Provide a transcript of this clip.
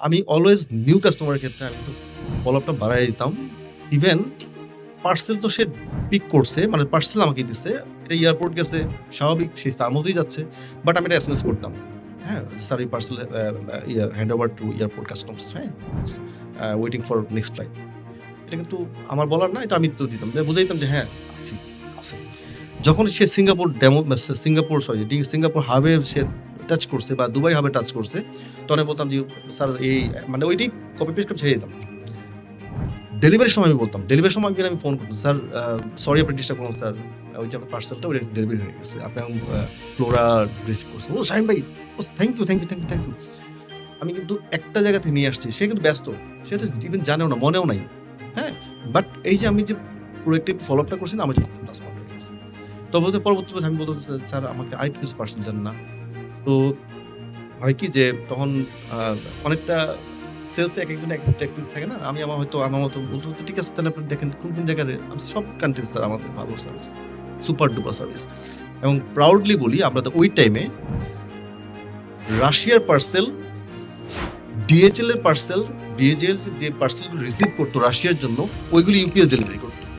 আমি always new কাস্টমারের ক্ষেত্রে আমি কিন্তু ফলো আপটা বাড়ায় দিতাম। ইভেন পার্সেল তো সে পিক করছে, মানে পার্সেল আমাকে দিছে। এটা এয়ারপোর্ট গেছে, স্বাভাবিক সে তার মতোই যাচ্ছে। বাট আমি এটা এসএমএস করতাম। হ্যাঁ? স্যার এই parcel hand over to airport customs, হ্যাঁ? Waiting for next flight. এটা কিন্তু আমার বলার না, এটা আমি তো দিতাম। বুঝাইতাম যে হ্যাঁ, আছি, আছে। যখন সে সিঙ্গাপুর হাবে সে টাচ করছে বা দুবাই হাবে টাচ করছে, তখন আমি বলতাম যে স্যার এই মানে ওইটাই কপি পেস্ট করে ছেড়ে দিতাম। ডেলিভারির সময় আমি বলতাম, ডেলিভারির সময় একদিন আমি ফোন করতাম, স্যার সরি আপনি ডিস্টার্ব করলাম স্যার। ওই যে আপনার পার্সেলটা ওইটা ডেলিভারি হয়ে গেছে। আপনি ফ্লোরা রিসিভ করছেন। ও শাহিন ভাই, ও thank you, thank you, thank you, thank you. আমি কিন্তু একটা জায়গা থেকে নিয়ে আসছি। সে কিন্তু ব্যস্ত। সে তো ইভেন জানেও না, মনেও নাই। হ্যাঁ? বাট এই যে আমি যে প্রোয়েক্টিভ ফলো আপটা করছি না, আমার প্লাস পয়েন্ট হয়ে গেছে। তবে পরবর্তীতে আমি বলতেছি, স্যার আমাকে আরেকটু কিছু পার্সেল দেন না। তো হয় কি যে তখন আ অনেকটা সেলসে একেকজন একেকটা টেকনিক থাকে না? আমি আমার মতো বলতে, ঠিক আছে তাহলে আপনি দেখেন কোন জায়গার আমি সব কান্ট্রি স্যার আমাদের ভালো সার্ভিস। Super duper service. এবং প্রাউডলি বলি আমরা তো ওই টাইমে রাশিয়ার পার্সেল, DHL এর পার্সেল, DHL যে পার্সেলগুলো রিসিভ করতো রাশিয়ার জন্য, ওইগুলো ইউপিএস ডেলিভারি করতো।